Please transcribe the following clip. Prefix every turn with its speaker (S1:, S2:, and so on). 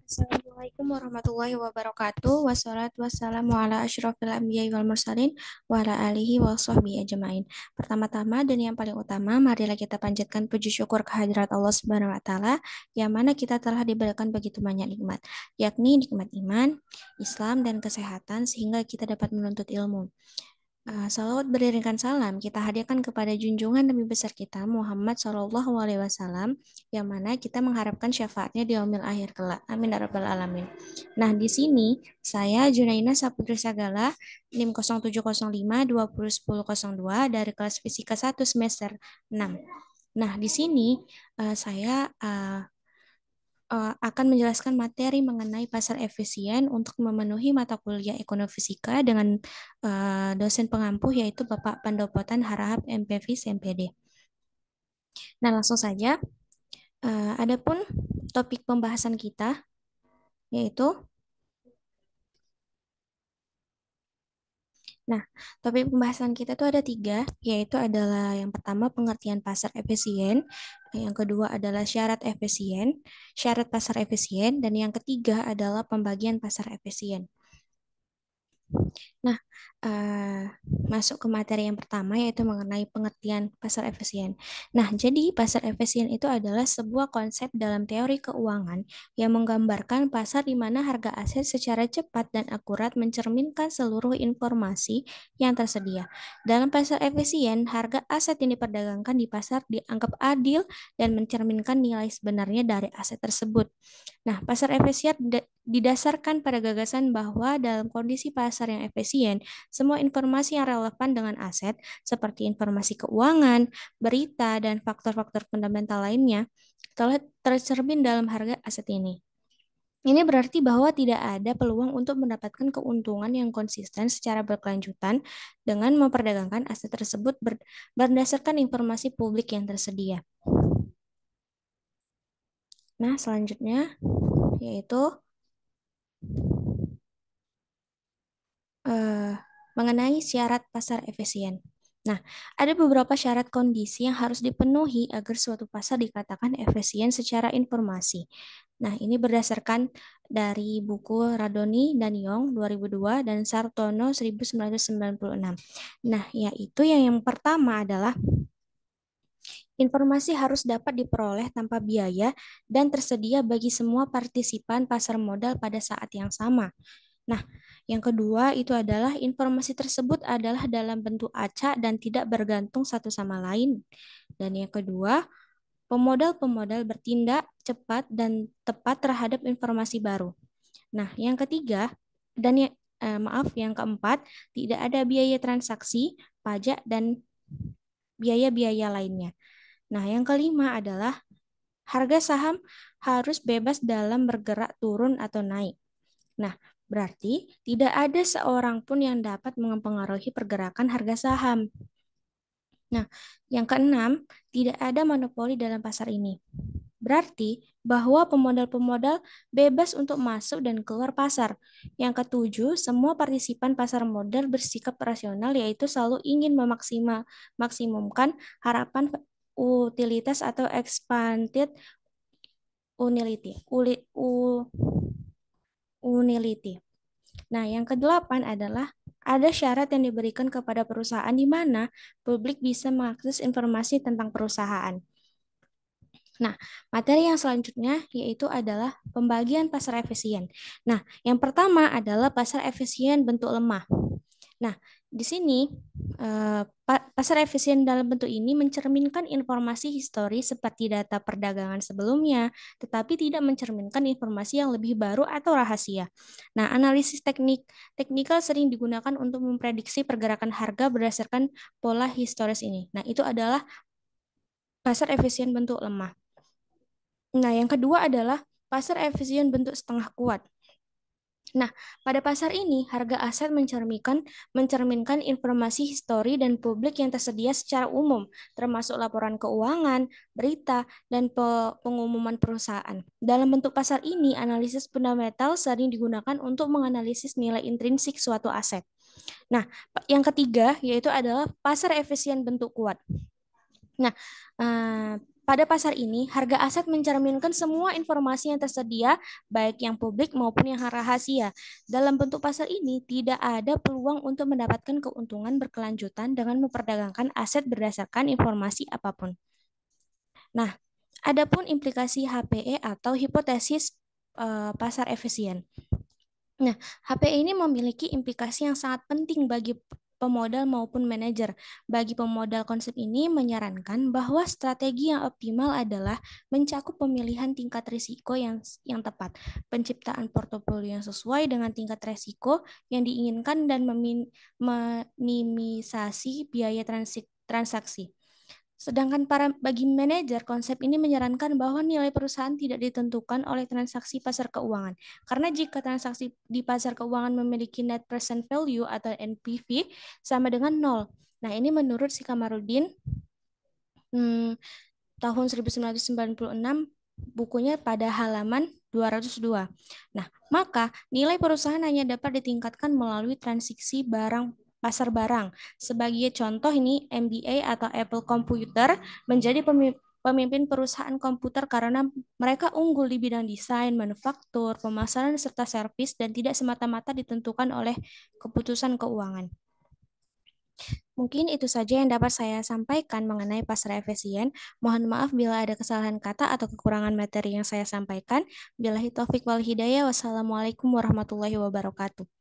S1: Assalamualaikum warahmatullahi wabarakatuh. Wassalatu wassalamu ala asyrafil anbiya'i wal mursalin wa ala alihi wa sahbihi ajma'in. Pertama-tama dan yang paling utama, marilah kita panjatkan puji syukur kehadirat Allah Subhanahu wa taala yang mana kita telah diberikan begitu banyak nikmat, yakni nikmat iman, Islam dan kesehatan sehingga kita dapat menuntut ilmu. Salawat beriringkan salam kita hadirkan kepada junjungan Nabi besar kita Muhammad Shallallahu Alaihi Wasallam yang mana kita mengharapkan syafaatnya di yaumil akhir kelak. Amin ya rabbal alamin. Nah, di sini saya Junaina Saputri Sagala NIM 0705 201002 dari kelas Fisika 1 semester 6. Nah, di sini saya akan menjelaskan materi mengenai pasar efisien untuk memenuhi mata kuliah ekonomisika dengan dosen pengampu yaitu Bapak Pandopotan Harahap MPvis MPD. Nah, langsung saja. Adapun topik pembahasan kita yaitu Nah, topik pembahasan kita tuh ada tiga, yaitu adalah yang pertama pengertian pasar efisien, yang kedua adalah syarat pasar efisien, dan yang ketiga adalah pembagian pasar efisien. Nah, masuk ke materi yang pertama yaitu mengenai pengertian pasar efisien. Nah, jadi pasar efisien itu adalah sebuah konsep dalam teori keuangan yang menggambarkan pasar di mana harga aset secara cepat dan akurat mencerminkan seluruh informasi yang tersedia. Dalam pasar efisien, harga aset yang diperdagangkan di pasar dianggap adil dan mencerminkan nilai sebenarnya dari aset tersebut. Nah, pasar efisien didasarkan pada gagasan bahwa dalam kondisi pasar yang efisien, semua informasi yang relevan dengan aset, seperti informasi keuangan, berita, dan faktor-faktor fundamental lainnya, telah tercermin dalam harga aset ini. Ini berarti bahwa tidak ada peluang untuk mendapatkan keuntungan yang konsisten secara berkelanjutan dengan memperdagangkan aset tersebut berdasarkan informasi publik yang tersedia. Nah, selanjutnya yaitu mengenai syarat pasar efisien. Nah, ada beberapa syarat kondisi yang harus dipenuhi agar suatu pasar dikatakan efisien secara informasi. Nah, ini berdasarkan dari buku Radoni dan Yong 2002 dan Sartono 1996. Nah, yaitu yang pertama adalah informasi harus dapat diperoleh tanpa biaya dan tersedia bagi semua partisipan pasar modal pada saat yang sama. Nah, yang kedua itu adalah informasi tersebut adalah dalam bentuk acak dan tidak bergantung satu sama lain. Dan yang kedua, pemodal-pemodal bertindak cepat dan tepat terhadap informasi baru. Nah, yang ketiga yang keempat, tidak ada biaya transaksi, pajak dan biaya-biaya lainnya. Nah, yang kelima adalah harga saham harus bebas dalam bergerak turun atau naik. Nah, berarti tidak ada seorang pun yang dapat mempengaruhi pergerakan harga saham. Nah, yang keenam, tidak ada monopoli dalam pasar ini. Berarti bahwa pemodal-pemodal bebas untuk masuk dan keluar pasar. Yang ketujuh, semua partisipan pasar modal bersikap rasional yaitu selalu ingin memaksimumkan harapan utilitas atau expanded utility. Unility. Nah, yang kedelapan adalah ada syarat yang diberikan kepada perusahaan di mana publik bisa mengakses informasi tentang perusahaan. Nah, materi yang selanjutnya yaitu adalah pembagian pasar efisien. Nah, yang pertama adalah pasar efisien bentuk lemah. Nah, di sini pasar efisien dalam bentuk ini mencerminkan informasi histori seperti data perdagangan sebelumnya, tetapi tidak mencerminkan informasi yang lebih baru atau rahasia. Nah, analisis teknikal sering digunakan untuk memprediksi pergerakan harga berdasarkan pola historis ini. Nah, itu adalah pasar efisien bentuk lemah. Nah, yang kedua adalah pasar efisien bentuk setengah kuat. Nah, pada pasar ini, harga aset mencerminkan informasi histori dan publik yang tersedia secara umum, termasuk laporan keuangan, berita, dan pengumuman perusahaan. Dalam bentuk pasar ini, analisis fundamental sering digunakan untuk menganalisis nilai intrinsik suatu aset. Nah, yang ketiga yaitu adalah pasar efisien bentuk kuat. Nah, Pada pasar ini, harga aset mencerminkan semua informasi yang tersedia, baik yang publik maupun yang rahasia. Dalam bentuk pasar ini, tidak ada peluang untuk mendapatkan keuntungan berkelanjutan dengan memperdagangkan aset berdasarkan informasi apapun. Nah, adapun implikasi HPE atau hipotesis pasar efisien. Nah, HPE ini memiliki implikasi yang sangat penting bagi pemodal maupun manajer. Bagi pemodal, konsep ini menyarankan bahwa strategi yang optimal adalah mencakup pemilihan tingkat risiko yang tepat, penciptaan portofolio yang sesuai dengan tingkat risiko yang diinginkan, dan meminimisasi biaya transaksi. Sedangkan bagi manajer, konsep ini menyarankan bahwa nilai perusahaan tidak ditentukan oleh transaksi pasar keuangan. Karena jika transaksi di pasar keuangan memiliki net present value atau NPV sama dengan nol. Nah, ini menurut si Kamarudin tahun 1996, bukunya pada halaman 202. Nah, maka nilai perusahaan hanya dapat ditingkatkan melalui transaksi pasar barang. Sebagai contoh ini, MBA atau Apple Computer menjadi pemimpin perusahaan komputer karena mereka unggul di bidang desain, manufaktur, pemasaran, serta servis, dan tidak semata-mata ditentukan oleh keputusan keuangan. Mungkin itu saja yang dapat saya sampaikan mengenai pasar efisien. Mohon maaf bila ada kesalahan kata atau kekurangan materi yang saya sampaikan. Billahi taufik wal hidayah. Wassalamualaikum warahmatullahi wabarakatuh.